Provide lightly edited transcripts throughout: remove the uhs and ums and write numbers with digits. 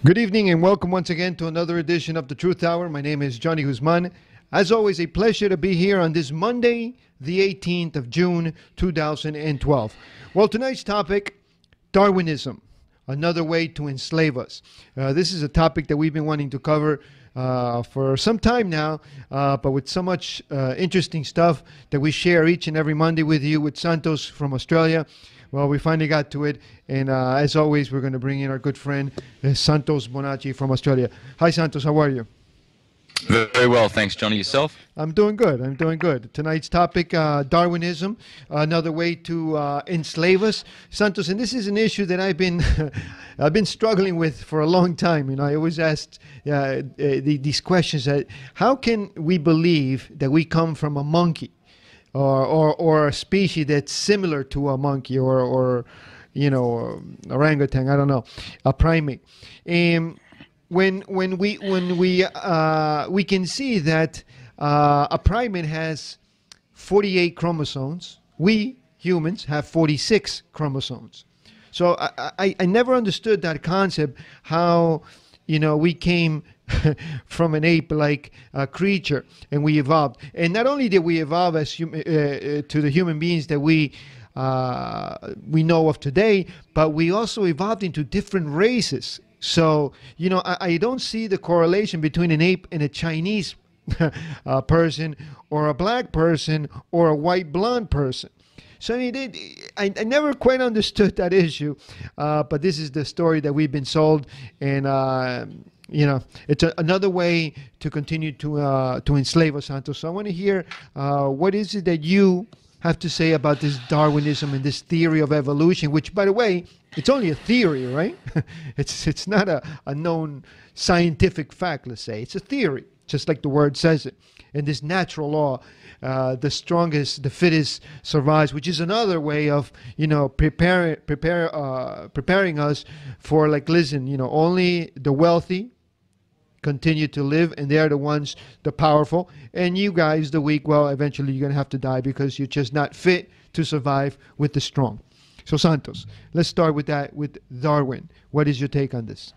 Good evening and welcome once again to another edition of the Truth Hour. My name is Johnny Guzman. As always, a pleasure to be here on this Monday, the 18th of June, 2012. Well, tonight's topic, Darwinism, another way to enslave us. This is a topic that we've been wanting to cover for some time now, but with so much interesting stuff that we share each and every Monday with you with Santos from Australia. Well, we finally got to it, and as always, we're going to bring in our good friend Santos Bonacci from Australia. Hi, Santos. How are you? Very well, thanks, Johnny. Yourself? I'm doing good. I'm doing good. Tonight's topic, Darwinism, another way to enslave us, Santos. And this is an issue that I've been I've been struggling with for a long time. You know, I always asked these questions: that how can we believe that we come from a monkey? Or a species that's similar to a monkey or you know, orangutan, I don't know, a primate. And when we can see that a primate has 48 chromosomes, we humans have 46 chromosomes. So I never understood that concept, how, you know, we came from an ape-like creature and we evolved. And not only did we evolve as to the human beings that we know of today, but we also evolved into different races. So, you know, I don't see the correlation between an ape and a Chinese person, or a black person, or a white blonde person. So I mean, I never quite understood that issue, but this is the story that we've been sold, and you know, it's another way to continue to enslave us, Santos. So I want to hear what is it that you have to say about this Darwinism and this theory of evolution, which, by the way, it's only a theory, right? It's not a known scientific fact, let's say. It's a theory, just like the word says it. And this natural law, the strongest, the fittest survives, which is another way of, you know, preparing us for, like, listen, you know, only the wealthy continue to live, and they're the ones, the powerful, and you guys, the weak, well, eventually you're going to have to die because you're just not fit to survive with the strong. So, Santos, let's start with that, with Darwin. What is your take on this?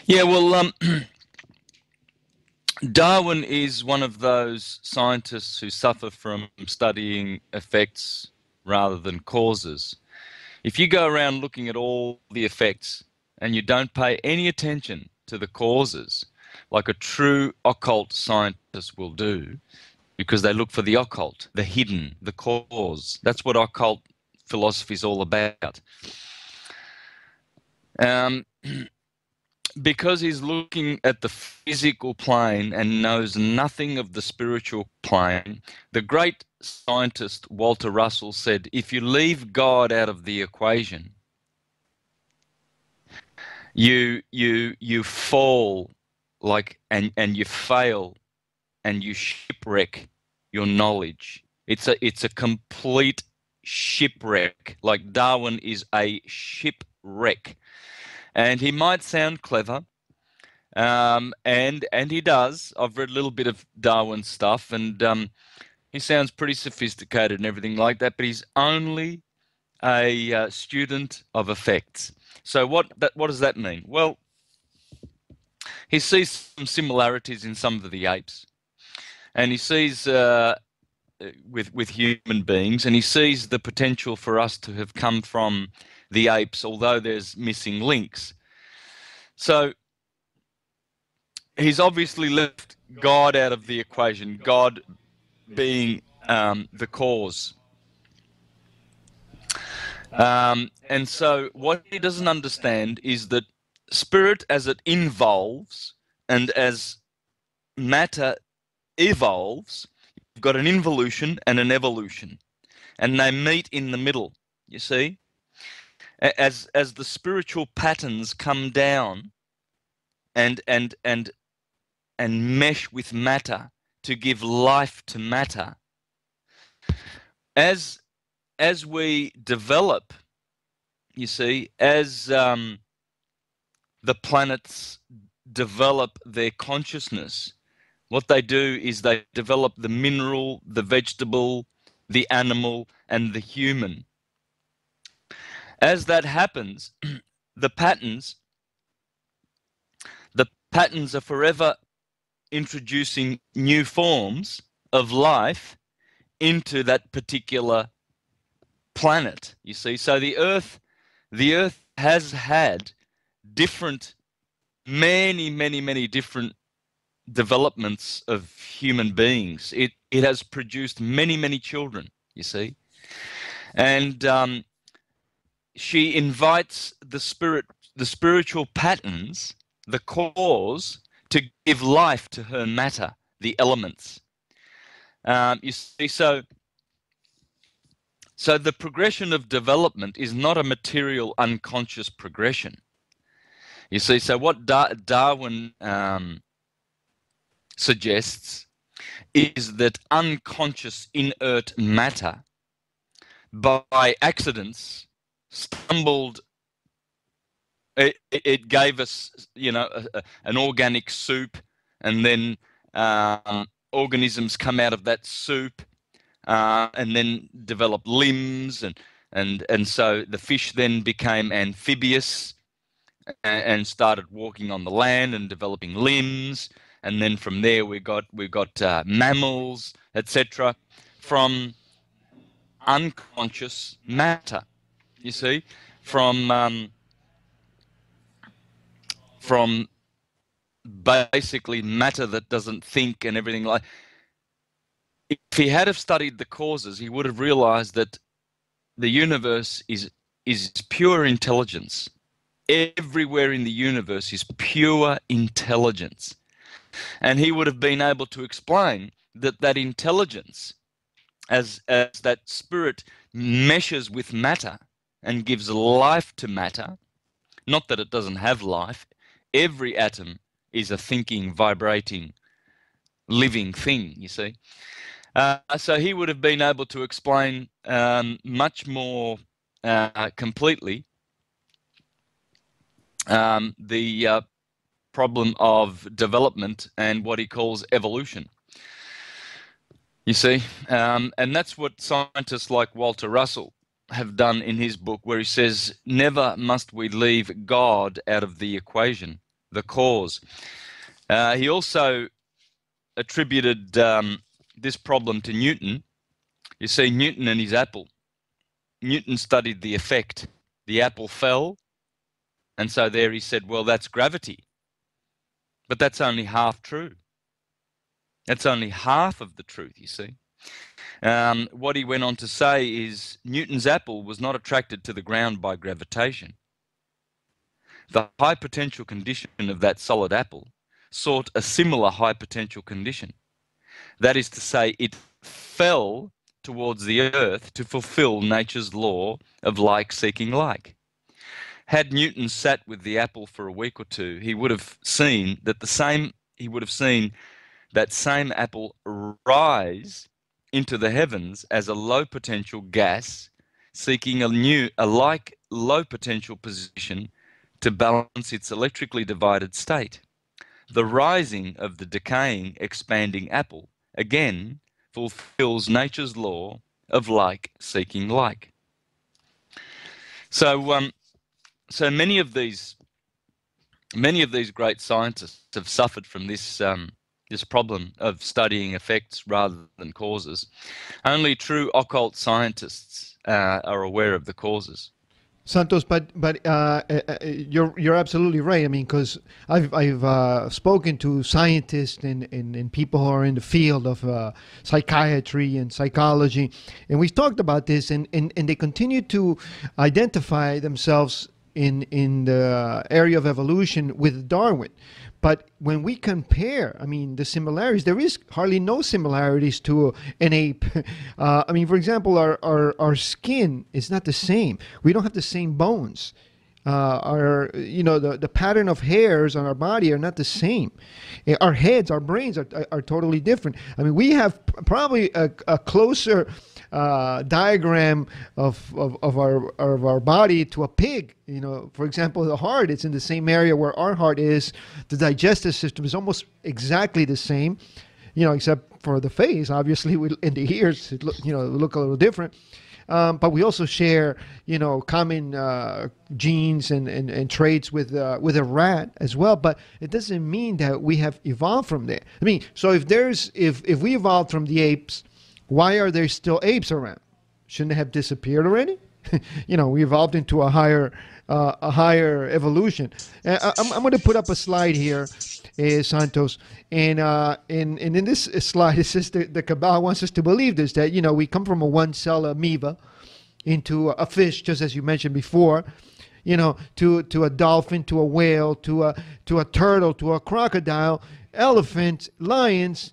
Yeah, well, Darwin is one of those scientists who suffer from studying effects rather than causes. If you go around looking at all the effects and you don't pay any attention to the causes, like a true occult scientist will do, because they look for the occult, the hidden, the cause. That's what occult philosophy is all about. Because he's looking at the physical plane and knows nothing of the spiritual plane, the great scientist Walter Russell said, if you leave God out of the equation, you fall, like, and you fail, and you shipwreck your knowledge. It's a complete shipwreck. Like, Darwin is a shipwreck. And he might sound clever, and he does. I've read a little bit of Darwin's stuff, and he sounds pretty sophisticated and everything like that, but he's only a student of effects. So what does that mean? Well, he sees some similarities in some of the apes, and he sees with human beings, and he sees the potential for us to have come from the apes, although there's missing links. So he's obviously left God out of the equation, God being the cause. And so what he doesn't understand is that spirit, as it involves and as matter evolves, you've got an involution and an evolution, and they meet in the middle, you see. As the spiritual patterns come down and mesh with matter to give life to matter, as we develop, you see, as the planets develop their consciousness, what they do is they develop the mineral, the vegetable, the animal, and the human. As that happens, the patterns patterns are forever introducing new forms of life into that particular planet, you see. So the Earth has had different, many different developments of human beings. It has produced many children, you see. And she invites the spiritual patterns, the cause, to give life to her matter, the elements. You see, so the progression of development is not a material, unconscious progression. You see, so what Darwin suggests is that unconscious inert matter, by accidents, stumbled. It gave us, an organic soup, and then organisms come out of that soup, and then develop limbs, and so the fish then became amphibious and started walking on the land and developing limbs, and then from there we got mammals, etc., from unconscious matter. You see, from basically matter that doesn't think and everything like. If he had have studied the causes, he would have realized that the universe is pure intelligence. Everywhere in the universe is pure intelligence. And he would have been able to explain that intelligence, as that spirit meshes with matter and gives life to matter, not that it doesn't have life, every atom is a thinking, vibrating, living thing, you see. So he would have been able to explain much more completely the problem of development and what he calls evolution. You see, and that's what scientists like Walter Russell have done in his book, where he says, never must we leave God out of the equation, the cause. He also attributed this problem to Newton. You see, Newton and his apple. Newton studied the effect. The apple fell, and so there he said, well, that's gravity. But that's only half true. That's only half of the truth, you see. What he went on to say is Newton's apple was not attracted to the ground by gravitation. The high potential condition of that solid apple sought a similar high potential condition. That is to say, it fell towards the earth to fulfill nature's law of like seeking like. Had Newton sat with the apple for a week or two, he would have seen that that same apple rise into the heavens as a low potential gas, seeking a like low potential position to balance its electrically divided state. The rising of the decaying, expanding apple again fulfills nature's law of like seeking like. So many of these great scientists have suffered from this problem of studying effects rather than causes. Only true occult scientists are aware of the causes. Santos, but you're absolutely right. I mean, because I've spoken to scientists and people who are in the field of psychiatry and psychology, and we've talked about this, and they continue to identify themselves in the area of evolution with Darwin. But when we compare, I mean, the similarities, there is hardly no similarities to an ape. I mean, for example, our skin is not the same. We don't have the same bones. The pattern of hairs on our body are not the same. Our heads, our brains are totally different. I mean, we have probably a closer diagram of our body to a pig. You know, for example, the heart, it's in the same area where our heart is. The digestive system is almost exactly the same, except for the face. Obviously, in the ears, it look a little different. but we also share, common genes and traits with a rat as well. But it doesn't mean that we have evolved from there. I mean, so if we evolved from the apes, why are there still apes around? Shouldn't they have disappeared already? We evolved into a higher evolution. I'm going to put up a slide here, Santos, and in this slide it says the Kabbalah wants us to believe this, that we come from a one-cell amoeba into a fish, just as you mentioned before, to a dolphin, to a whale, to a turtle, to a crocodile, elephants, lions,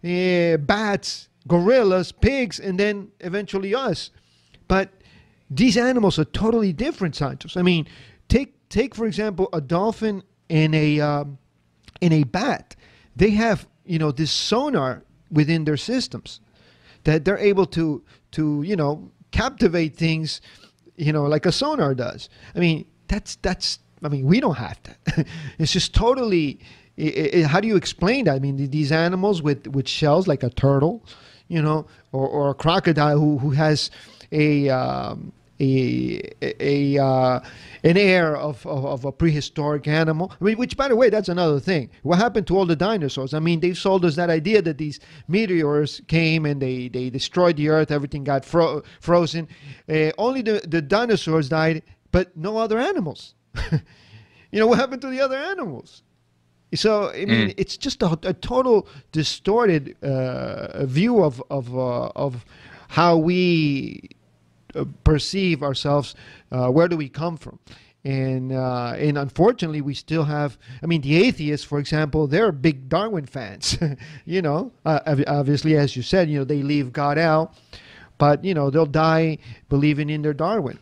bats, gorillas, pigs, and then eventually us. But these animals are totally different, Santos. I mean, take for example a dolphin and a bat. They have this sonar within their systems that they're able to captivate things, like a sonar does. I mean, that's. I mean, we don't have that. It's just totally. How do you explain that? I mean, these animals with shells, like a turtle, or a crocodile who has an air of a prehistoric animal. I mean, which, by the way, that's another thing. What happened to all the dinosaurs? I mean, they sold us that idea that these meteors came and they destroyed the earth, everything got frozen. Only the dinosaurs died, but no other animals. What happened to the other animals? So I mean, it's just a total distorted view of how we perceive ourselves. Where do we come from? And unfortunately, we still have. I mean, the atheists, for example, they're big Darwin fans. Obviously, as you said, they leave God out, but they'll die believing in their Darwin.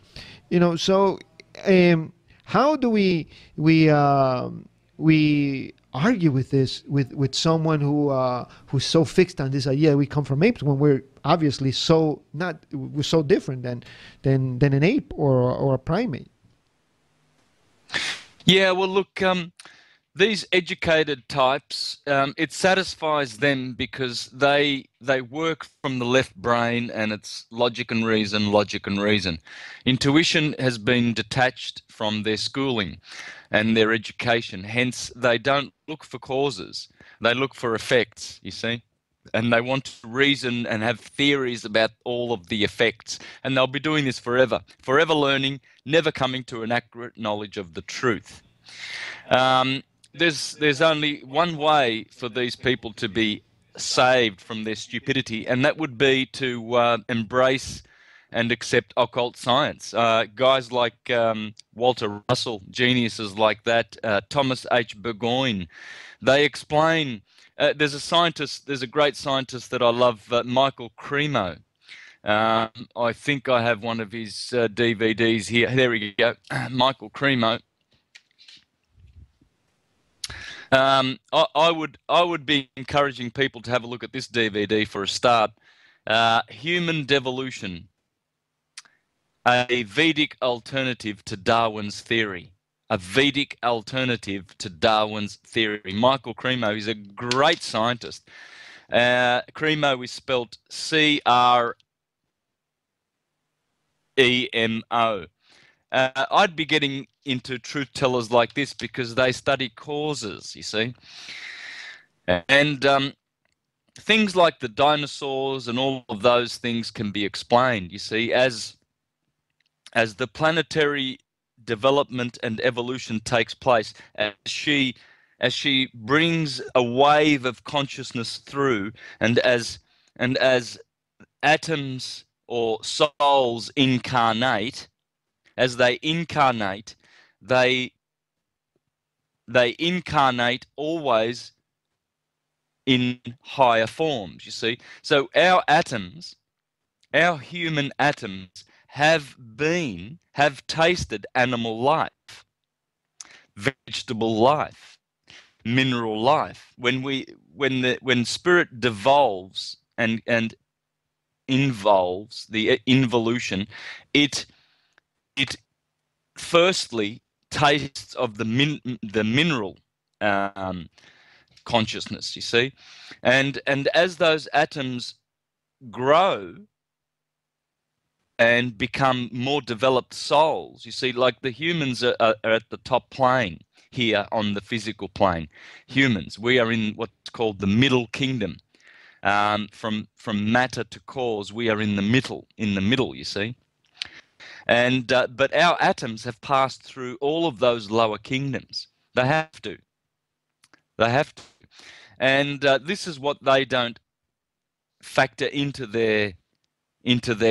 So how do we argue with this with someone who's so fixed on this idea we come from apes when we're obviously we're so different than an ape or a primate? Yeah, well, look, these educated types, it satisfies them because they work from the left brain, and it's logic and reason, logic and reason. Intuition has been detached from their schooling and their education. Hence, they don't look for causes. They look for effects, you see. And they want to reason and have theories about all of the effects. And they'll be doing this forever learning, never coming to an accurate knowledge of the truth. There's only one way for these people to be saved from their stupidity, and that would be to embrace and accept occult science. Guys like Walter Russell, geniuses like that, Thomas H. Burgoyne, they explain. There's a great scientist that I love, Michael Cremo. I think I have one of his DVDs here. There we go, Michael Cremo. I would be encouraging people to have a look at this DVD for a start. Human Devolution, a Vedic alternative to Darwin's theory. A Vedic alternative to Darwin's theory. Michael Cremo is a great scientist. Cremo is spelt Cremo. I'd be getting into truth tellers like this because they study causes, you see. And things like the dinosaurs and all of those things can be explained, you see, as the planetary development and evolution takes place, as she brings a wave of consciousness through, and as atoms or souls incarnate, as they incarnate, they incarnate always in higher forms, you see. So our atoms, our human atoms, have tasted animal life, vegetable life, mineral life. When spirit devolves and involves the involution, it firstly tastes of the mineral consciousness, you see, and as those atoms grow, and become more developed souls. You see, like the humans are at the top plane here on the physical plane. Humans, we are in what's called the middle kingdom. From matter to cause, we are in the middle. In the middle, you see. And but our atoms have passed through all of those lower kingdoms. They have to. They have to. And this is what they don't factor into their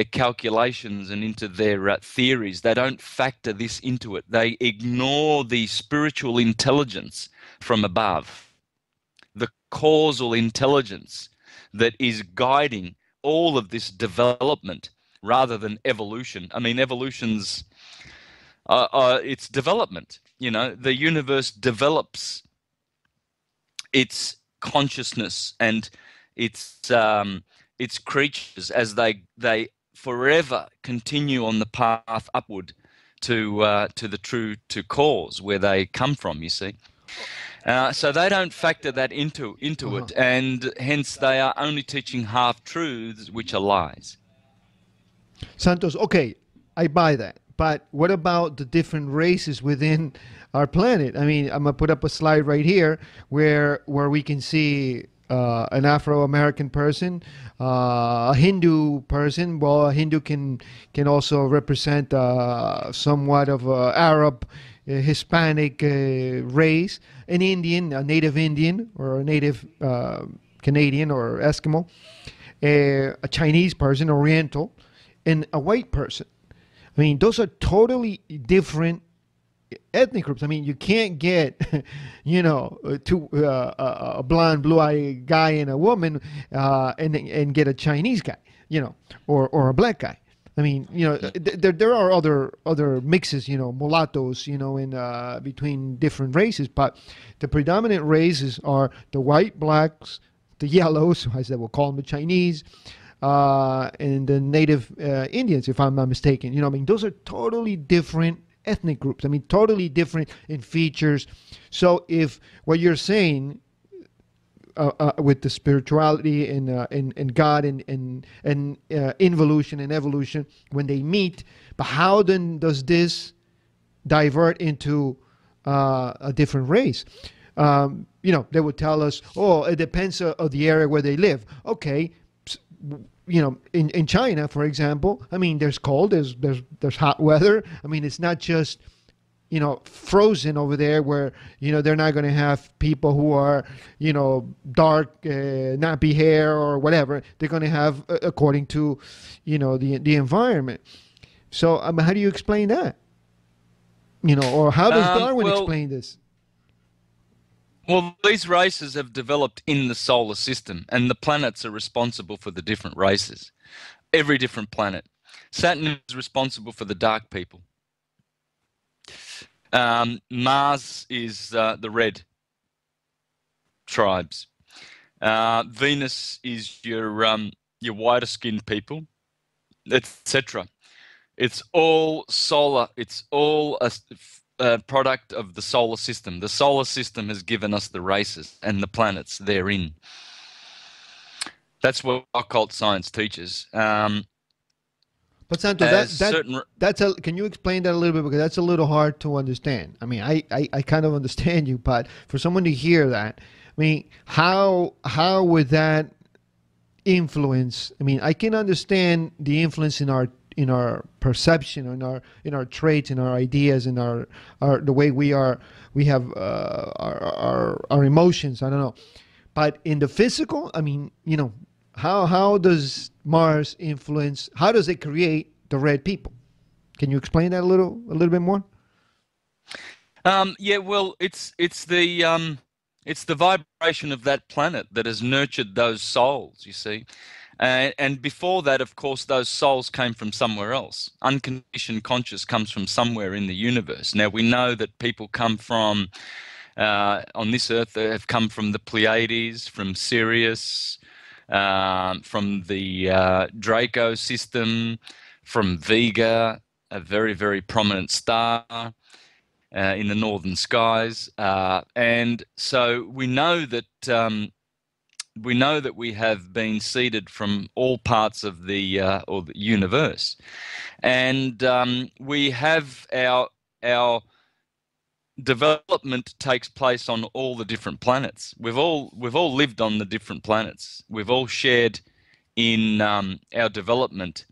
calculations and into their theories. They don't factor this into it. They ignore the spiritual intelligence from above, the causal intelligence that is guiding all of this development rather than evolution. I mean, evolution's it's development. You know, the universe develops its consciousness and its creatures as they forever continue on the path upward to the true to cause where they come from. You see, so they don't factor that into it, and hence they are only teaching half truths, which are lies. Santos, okay, I buy that. But what about the different races within our planet? I mean, I'm gonna put up a slide right here where we can see an Afro-American person, a Hindu person. Well, a Hindu can also represent somewhat of a Arab, Hispanic race, an Indian, a native Indian, or a native Canadian or Eskimo, a Chinese person, Oriental, and a white person. I mean, those are totally different ethnic groups. I mean, you can't get, a blonde, blue-eyed guy and a woman, and get a Chinese guy, or a black guy. I mean, there are other mixes, mulattoes, in between different races, but the predominant races are the white, blacks, the yellows, as they will call them, the Chinese, and the native Indians, if I'm not mistaken. I mean, those are totally different ethnic groups. I mean, totally different in features. So if what you're saying with the spirituality and God and involution and evolution, when they meet, but how then does this divert into a different race? They would tell us, oh, it depends on the area where they live. Okay. In China, for example, I mean, there's cold, there's hot weather. I mean, it's not just, frozen over there where, they're not going to have people who are, dark, nappy hair or whatever. They're going to have according to, the environment. So, how do you explain that? Or how does Darwin explain this? Well, these races have developed in the solar system, and the planets are responsible for the different races. Every different planet. Saturn is responsible for the dark people. Mars is the red tribes. Venus is your whiter skinned people, etc. It's all solar. It's all a product of the solar system. The solar system has given us the races and the planets therein. That's what occult science teaches. But Santos, can you explain that a little bit, because that's a little hard to understand. I mean, I kind of understand you, but for someone to hear that, I mean, how would that influence? I mean, I can understand the influence in our perception, in our traits, in our ideas, in our the way we have our emotions. I don't know, but in the physical, I mean, how does Mars influence? How does it create the red people? Can you explain that a little bit more? Yeah, well, it's the vibration of that planet that has nurtured those souls. You see. And before that, of course, those souls came from somewhere else. Unconditioned conscious comes from somewhere in the universe. Now, we know that people come from, on this earth, they have come from the Pleiades, from Sirius, from the Draco system, from Vega, a very, very prominent star in the northern skies. And so we know that we know that we have been seeded from all parts of the universe, and we have our development takes place on all the different planets. We've all lived on the different planets. We've all shared in our development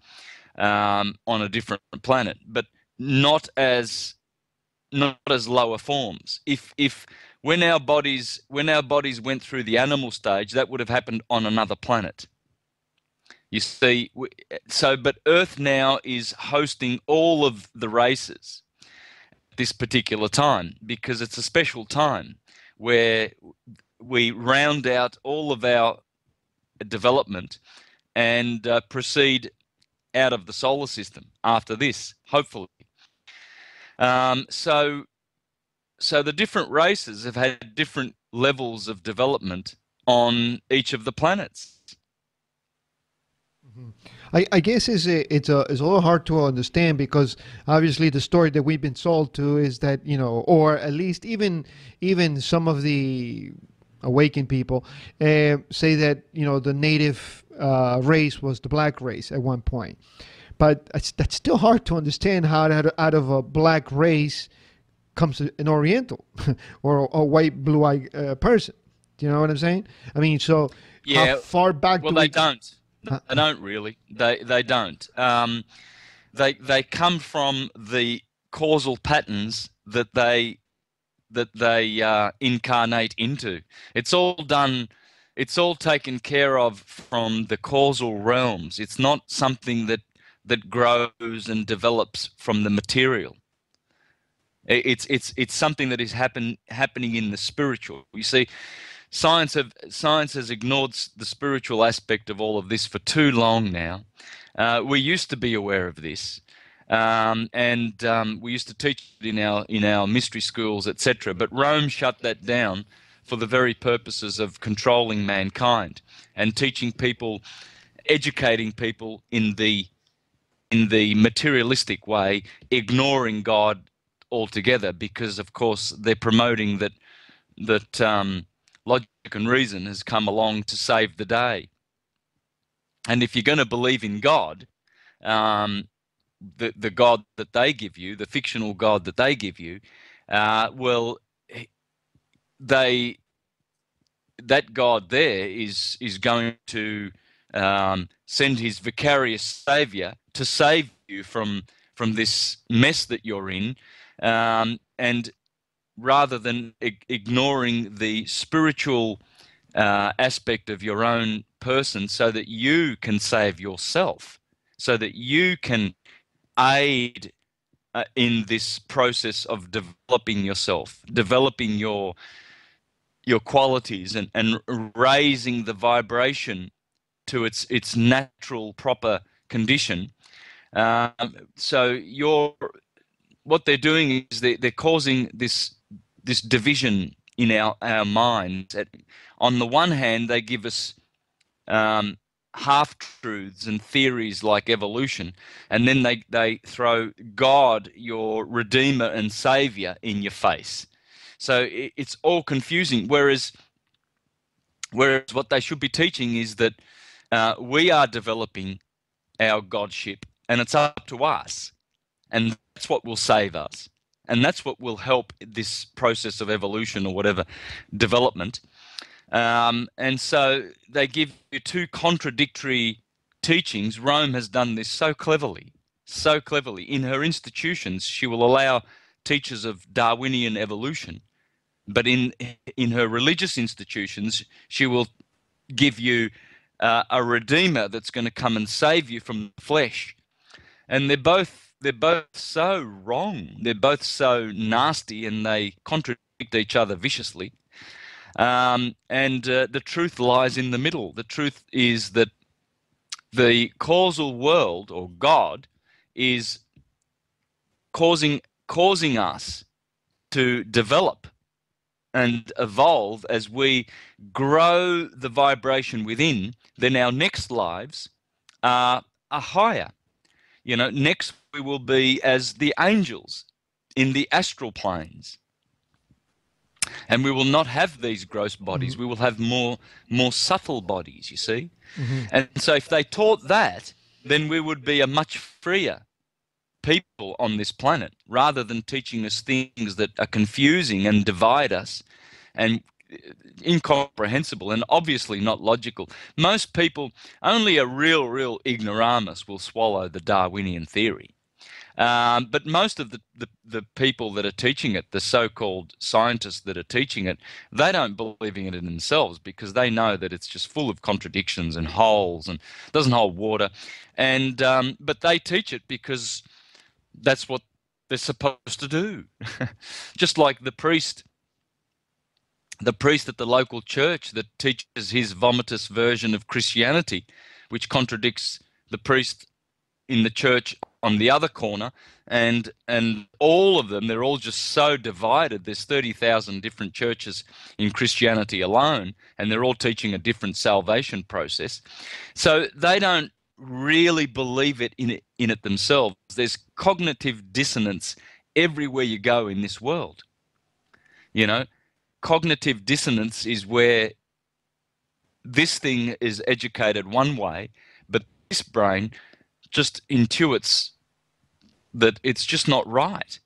on a different planet, but not as lower forms. If when our bodies went through the animal stage, that would have happened on another planet. You see, but Earth now is hosting all of the races at this particular time, because it's a special time where we round out all of our development and proceed out of the solar system after this, hopefully. So the different races have had different levels of development on each of the planets. I guess it's a little hard to understand, because obviously the story that we've been sold to is that, or at least even some of the awakened people say that the native race was the black race at one point, but that's still hard to understand how out of a black race comes an Oriental or a white blue-eyed person. Do you know what I'm saying? I mean, so Yeah, how far back well, do they we? don't. They don't really. They don't. They come from the causal patterns that they incarnate into. It's all done. It's all taken care of from the causal realms. It's not something that grows and develops from the material. It's something that is happening in the spiritual. You see, science has ignored the spiritual aspect of all of this for too long now. We used to be aware of this, and we used to teach it in our mystery schools, etc. But Rome shut that down for the very purposes of controlling mankind and teaching people, educating people in the materialistic way, ignoring God altogether, because of course they're promoting that logic and reason has come along to save the day. And if you're going to believe in God, the God that they give you, the fictional God that they give you, well, they that God there is going to send his vicarious savior to save you from this mess that you're in, and rather than ignoring the spiritual aspect of your own person, so that you can save yourself, so that you can aid in this process of developing yourself, developing your qualities, and raising the vibration to its natural proper condition. So what they're doing is they're causing this division in our minds. On the one hand, they give us half-truths and theories like evolution, and then they throw God, your Redeemer and Savior, in your face. So it's all confusing. Whereas what they should be teaching is that we are developing our Godship, and it's up to us. And that's what will save us. And that's what will help this process of evolution or whatever, development. And so they give you two contradictory teachings. Rome has done this so cleverly, so cleverly. In her institutions, she will allow teachers of Darwinian evolution, but in her religious institutions, she will give you a redeemer that's going to come and save you from the flesh. And they're both so wrong. They're both so nasty, and they contradict each other viciously. And the truth lies in the middle. The truth is that the causal world, or God, is causing us to develop and evolve. As we grow the vibration within, then our next lives are higher. Next we will be as the angels in the astral planes. And we will not have these gross Mm-hmm. bodies. We will have more subtle bodies, you see. Mm-hmm. And so if they taught that, then we would be a much freer people on this planet, rather than teaching us things that are confusing and divide us and incomprehensible and obviously not logical. Most people, only a real ignoramus will swallow the Darwinian theory. But most of the people that are teaching it, the so-called scientists that are teaching it, they don't believe in it in themselves, because they know that it's just full of contradictions and holes and doesn't hold water. And but they teach it because that's what they're supposed to do. Just like the priest at the local church that teaches his vomitous version of Christianity, which contradicts the priest in the church on the other corner, and all of them, they're all just so divided. There's 30,000 different churches in Christianity alone, and they're all teaching a different salvation process. So they don't really believe in it themselves. There's cognitive dissonance everywhere you go in this world. You know, cognitive dissonance is where this thing is educated one way, but this brain just intuits that it's just not right.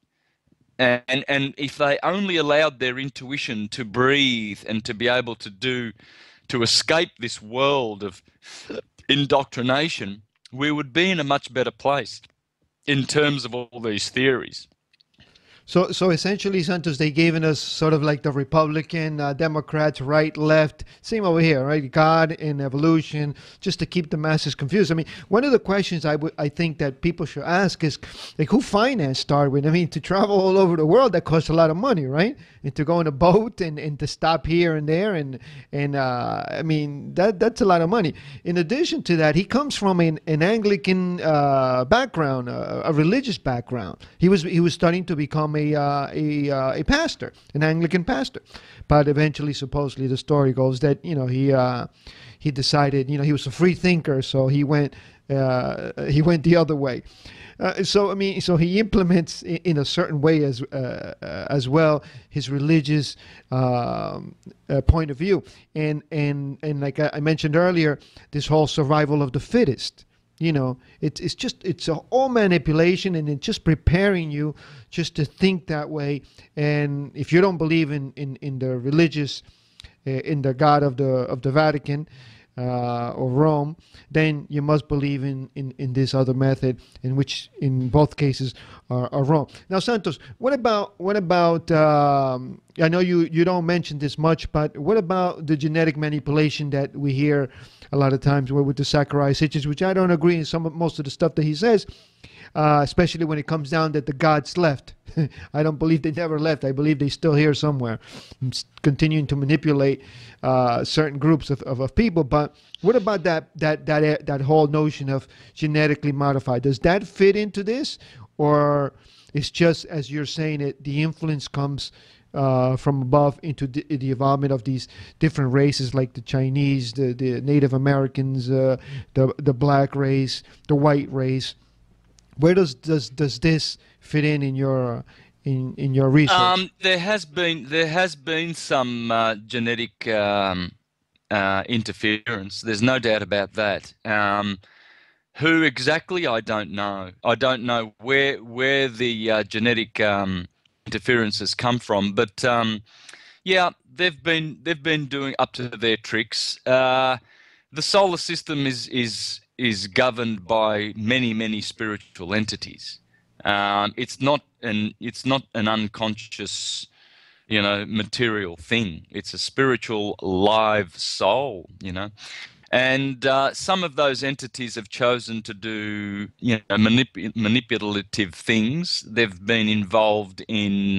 And if they only allowed their intuition to breathe and to be able to escape this world of indoctrination, we would be in a much better place in terms of all these theories. So essentially, Santos, they given us sort of like the Republican, Democrats, right, left, same over here, right? God and evolution, just to keep the masses confused. I mean, one of the questions I think that people should ask is, like, who financed Darwin? I mean, to travel all over the world, that costs a lot of money, right? And to go in a boat and to stop here and there, and I mean, that's a lot of money. In addition to that, he comes from an Anglican background, a religious background. He was starting to become a pastor, an Anglican pastor, but eventually, supposedly, the story goes that he decided, he was a free thinker, so he went the other way. So I mean, so he implements in a certain way as well his religious point of view, and like I mentioned earlier, this whole survival of the fittest. It's all manipulation, and it's just preparing you just to think that way. And if you don't believe in the religious, in the God of the Vatican or Rome, then you must believe in this other method, in which in both cases are wrong. Now, Santos, what about? I know you don't mention this much, but what about the genetic manipulation that we hear a lot of times, with the Saccharide citrus, which I don't agree in most of the stuff that he says, especially when it comes down that the gods left. I don't believe they never left. I believe they're still here somewhere, continuing to manipulate certain groups of people. But what about that whole notion of genetically modified? Does that fit into this, or it's just, as you're saying it, the influence comes from above into the development of these different races, like the Chinese, the Native Americans, the black race, the white race? Where does this fit in your research? There has been some genetic interference. There's no doubt about that. Who exactly? I don't know. I don't know where the genetic interferences come from, but yeah, they've been doing up to their tricks. The solar system is governed by many spiritual entities. It's not an unconscious, material thing. It's a spiritual live soul, And some of those entities have chosen to do, manipulative things. They've been involved in,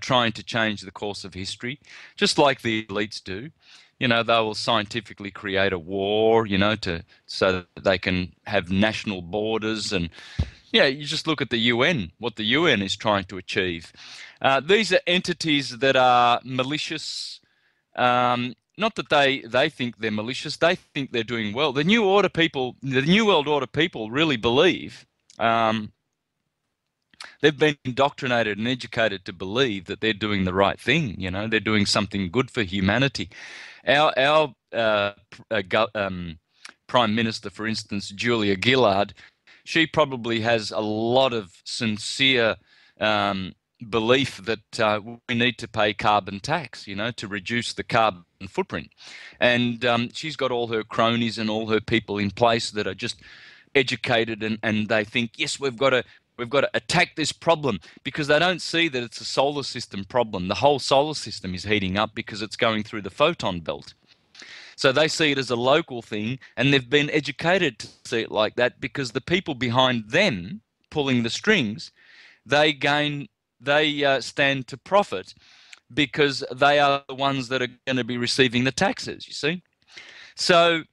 trying to change the course of history, just like the elites do. They will scientifically create a war, so that they can have national borders. And you just look at the UN, what the UN is trying to achieve. These are entities that are malicious. Not that they think they're malicious; they think they're doing well. The New World Order people really believe they've been indoctrinated and educated to believe that they're doing the right thing. They're doing something good for humanity. Our Prime Minister, for instance, Julia Gillard, she probably has a lot of sincere belief that we need to pay carbon tax, to reduce the carbon footprint. And she's got all her cronies and all her people in place that are just educated, and they think, yes, we've got to attack this problem, because they don't see that it's a solar system problem. The whole solar system is heating up because it's going through the photon belt. So they see it as a local thing, and they've been educated to see it like that, because the people behind them pulling the strings, they stand to profit, because they are the ones that are going to be receiving the taxes, you see. So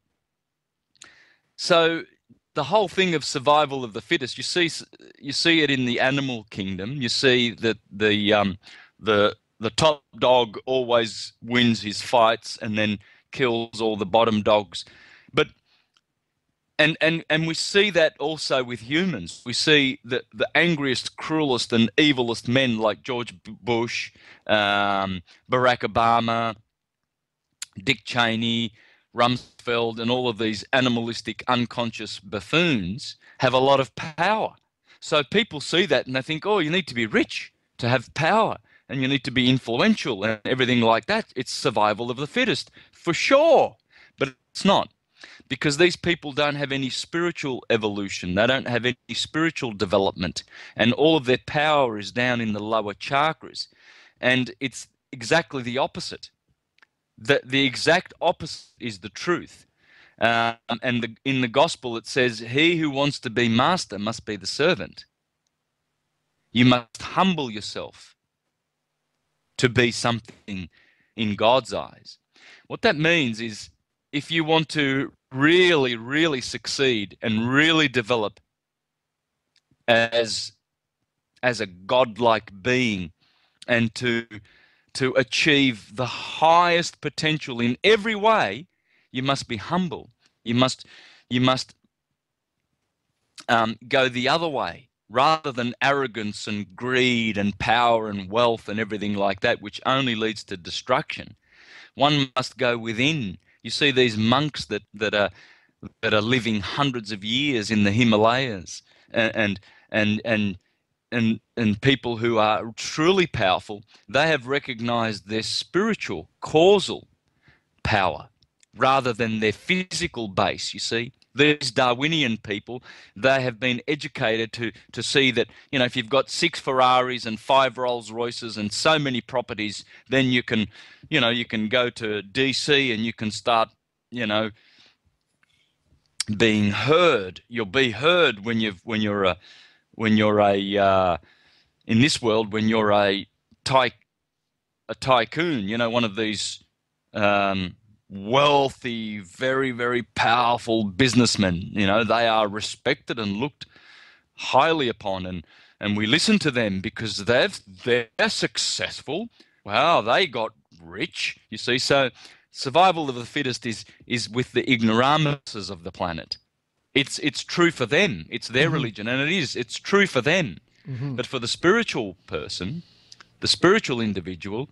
the whole thing of survival of the fittest, you see it in the animal kingdom. You see that the top dog always wins his fights and then kills all the bottom dogs. But and we see that also with humans. We see that the angriest, cruelest, and evilest men like George Bush, Barack Obama, Dick Cheney, Rumsfeld, and all of these animalistic, unconscious buffoons have a lot of power. So people see that and they think, oh, you need to be rich to have power, and you need to be influential and everything like that. It's survival of the fittest, for sure. But it's not, because these people don't have any spiritual evolution. They don't have any spiritual development, and all of their power is down in the lower chakras. And it's exactly the opposite. The exact opposite is the truth. In the gospel it says, he who wants to be master must be the servant. You must humble yourself to be something in God's eyes. What that means is, if you want to really, really succeed and really develop as a godlike being, and to achieve the highest potential in every way, you must be humble. You must go the other way, rather than arrogance and greed and power and wealth and everything like that, which only leads to destruction. One must go within. You see these monks that are living hundreds of years in the Himalayas, and people who are truly powerful, they have recognized their spiritual causal power rather than their physical base, you see. These Darwinian people, they have been educated to see that, if you've got 6 Ferraris and 5 Rolls Royces and so many properties, then you can go to DC and you can start, being heard. You'll be heard when you're in this world, when you're a tycoon, one of these wealthy, very, very powerful businessmen. They are respected and looked highly upon, and we listen to them because they're successful. Wow, they got rich, you see. So survival of the fittest is with the ignoramuses of the planet. It's true for them. It's their religion, and it's true for them. But for the spiritual person, the spiritual individual,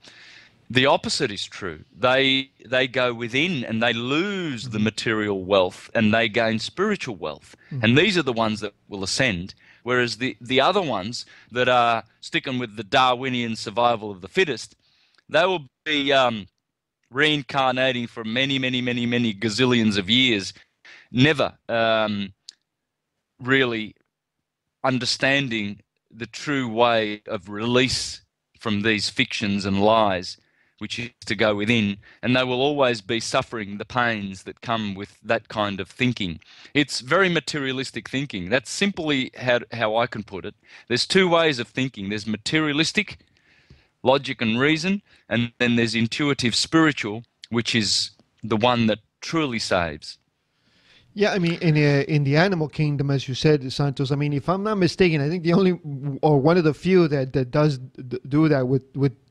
the opposite is true. They go within and they lose the material wealth and they gain spiritual wealth. And these are the ones that will ascend, whereas the other ones that are sticking with the Darwinian survival of the fittest, they will be reincarnating for many, many, many, many gazillions of years, never really understanding the true way of release from these fictions and lies, which is to go within, and they will always be suffering the pains that come with that kind of thinking. It's very materialistic thinking. That's simply how I can put it. There's 2 ways of thinking. There's materialistic, logic and reason, and then there's intuitive spiritual, which is the one that truly saves. Yeah, I mean, in the animal kingdom, as you said, Santos. I mean, if I'm not mistaken, I think the only or one of the few that does do that with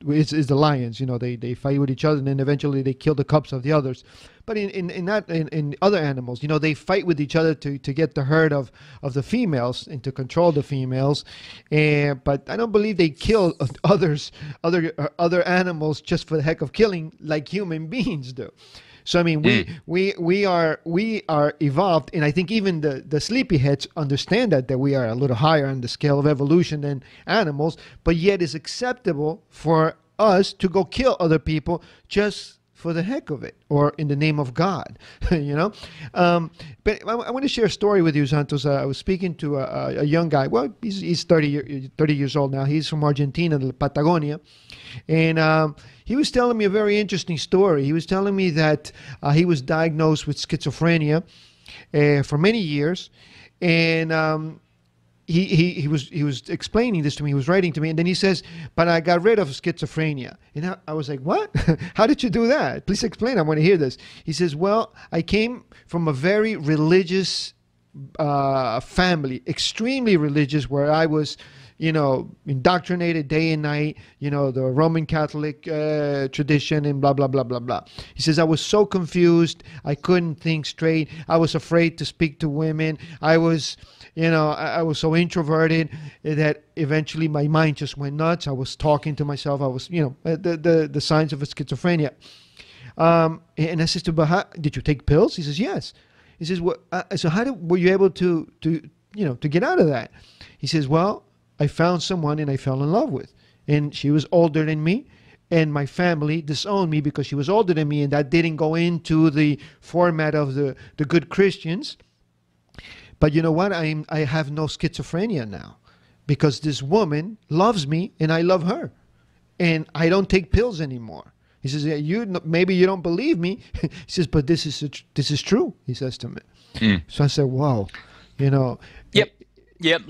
is the lions. You know, they fight with each other, and then eventually they kill the cubs of the others. But in other animals, you know, they fight with each other to get the herd of the females and to control the females. And but I don't believe they kill other animals just for the heck of killing like human beings do. So I mean, Mm. we are evolved, and I think even the sleepyheads understand that we are a little higher on the scale of evolution than animals, but yet it's acceptable for us to go kill other people just for the heck of it or in the name of God, you know. But I want to share a story with you, Santos. I was speaking to a young guy. Well, he's 30 years old now. He's from Argentina, Patagonia, and he was telling me a very interesting story. He was telling me that he was diagnosed with schizophrenia for many years, and he was explaining this to me. He was writing to me, and then he says, "But I got rid of schizophrenia." And I was like, "What? How did you do that? Please explain. I want to hear this." He says, "Well, I came from a very religious family, extremely religious, where I was, you know, indoctrinated day and night, you know, the Roman Catholic tradition and blah, blah, blah, blah, blah." He says, "I was so confused. I couldn't think straight. I was afraid to speak to women. I was, you know, I was so introverted that eventually my mind just went nuts. I was talking to myself. I was, you know, the signs of a schizophrenia." And I says to him, "But did you take pills?" He says, "Yes." He says, "Well, so were you able to get out of that?" He says, "Well, I found someone and I fell in love with, and she was older than me, and my family disowned me because she was older than me, and that didn't go into the format of the good Christians. But you know what? I have no schizophrenia now, because this woman loves me and I love her, and I don't take pills anymore." He says, "Yeah, maybe you don't believe me." He says, "But this is true." He says to me. Mm. So I said, "Wow, you know." Yep. Yep.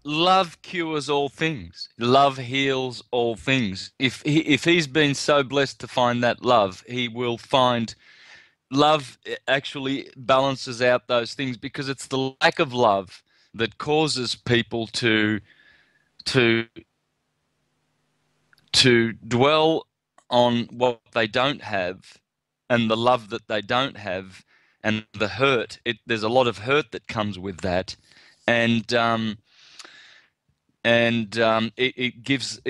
Love cures all things. Love heals all things. If he's been so blessed to find that love, he will find love actually balances out those things, because it's the lack of love that causes people to to dwell on what they don't have, and the love that they don't have, and the hurt. There's a lot of hurt that comes with that, and it gives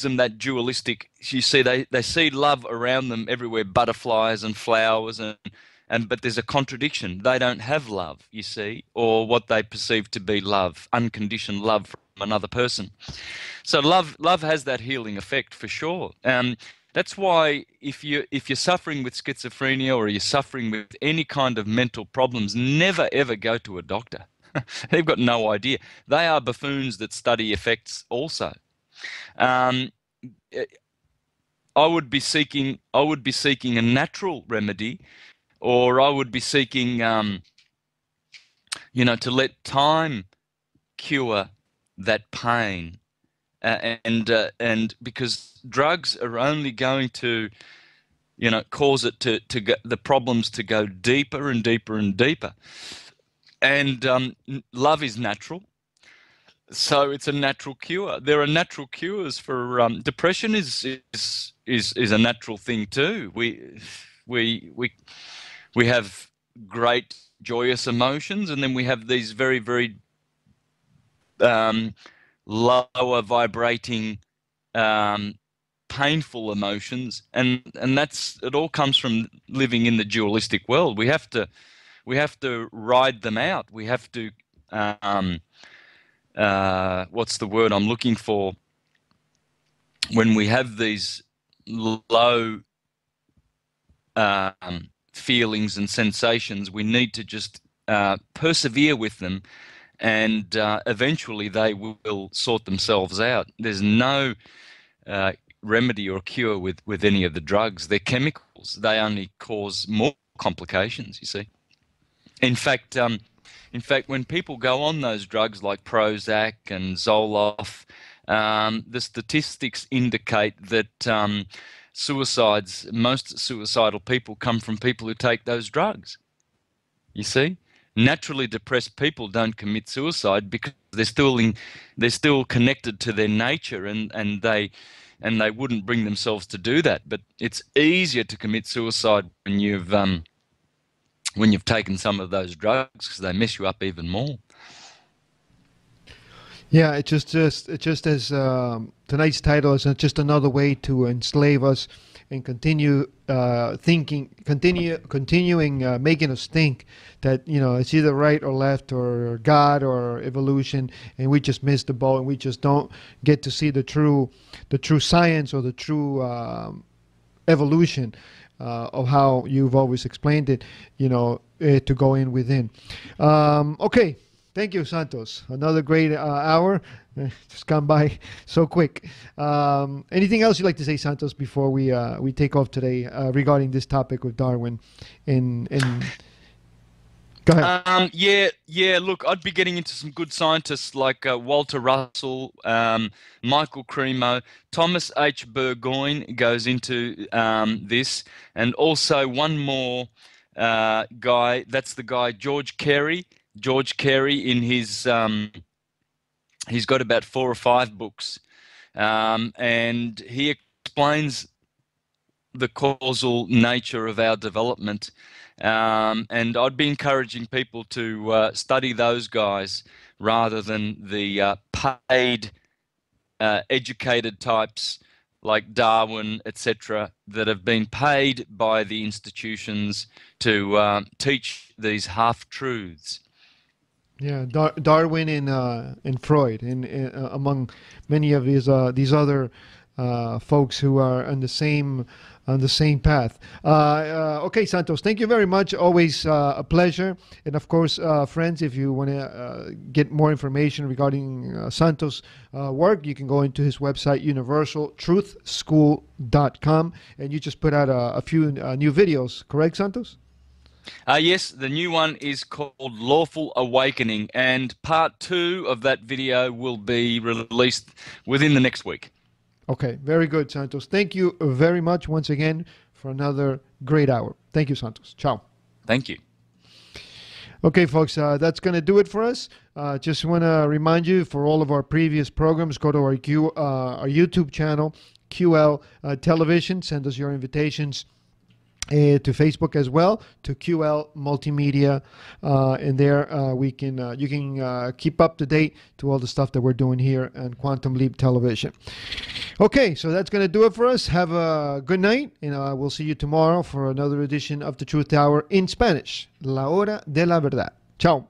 them that dualistic. You see, they see love around them everywhere, butterflies and flowers, and but there's a contradiction. They don't have love, you see, or what they perceive to be love, unconditioned love from another person. So love has that healing effect for sure. That's why if you're suffering with schizophrenia, or you're suffering with any kind of mental problems, never ever go to a doctor. They've got no idea. They are buffoons that study effects also. Um, I would be seeking a natural remedy, or I would be seeking, to let time cure that pain. And because drugs are only going to, cause it to go, the problems to go deeper and deeper and deeper. And love is natural, so it's a natural cure. There are natural cures for depression. Is a natural thing too. We have great joyous emotions, and then we have these very, very lower vibrating, painful emotions, and it all comes from living in the dualistic world. We have to ride them out. We have to, what's the word I'm looking for? When we have these low feelings and sensations, we need to just persevere with them, and eventually they will sort themselves out. There's no remedy or cure with any of the drugs. They're chemicals. They only cause more complications, you see. In fact, when people go on those drugs like Prozac and Zoloft, the statistics indicate that most suicidal people come from people who take those drugs. You see, naturally depressed people don't commit suicide because they're still connected to their nature, and they wouldn't bring themselves to do that. But it's easier to commit suicide when you've taken some of those drugs because they mess you up even more. Yeah, it's just as tonight's title is just another way to enslave us and continue continuing making us think that it's either right or left or God or evolution, and we just miss the boat and we just don't get to see the true science or the true evolution of how you've always explained it. To go in within. Okay. Thank you, Santos. Another great hour. Just gone by so quick. Anything else you'd like to say, Santos, before we take off today regarding this topic with Darwin? Go ahead. Yeah. Look, I'd be getting into some good scientists like Walter Russell, Michael Cremo, Thomas H. Burgoyne goes into this, and also one more guy. That's the guy George Carey. George Carey in his he's got about 4 or 5 books, and he explains the causal nature of our development. And I'd be encouraging people to study those guys rather than the paid, educated types like Darwin, etc., that have been paid by the institutions to teach these half-truths. Yeah, Darwin and Freud, and among many of these other folks who are on the same path. Okay, Santos, thank you very much. Always a pleasure. And of course, friends, if you want to get more information regarding Santos' work, you can go into his website, universaltruthschool.com, and you just put out a few new videos. Correct, Santos? Yes, the new one is called Lawful Awakening, and part 2 of that video will be released within the next week. Okay, very good, Santos. Thank you very much once again for another great hour. Thank you, Santos. Ciao. Thank you. Okay, folks, that's going to do it for us. Just want to remind you, for all of our previous programs, go to our YouTube channel, QL Television. Send us your invitations to Facebook as well, to QL Multimedia, and there you can keep up to date to all the stuff that we're doing here on Quantum Leap Television. Okay, so that's going to do it for us. Have a good night, and we'll see you tomorrow for another edition of The Truth Hour in Spanish. La Hora de la Verdad. Ciao.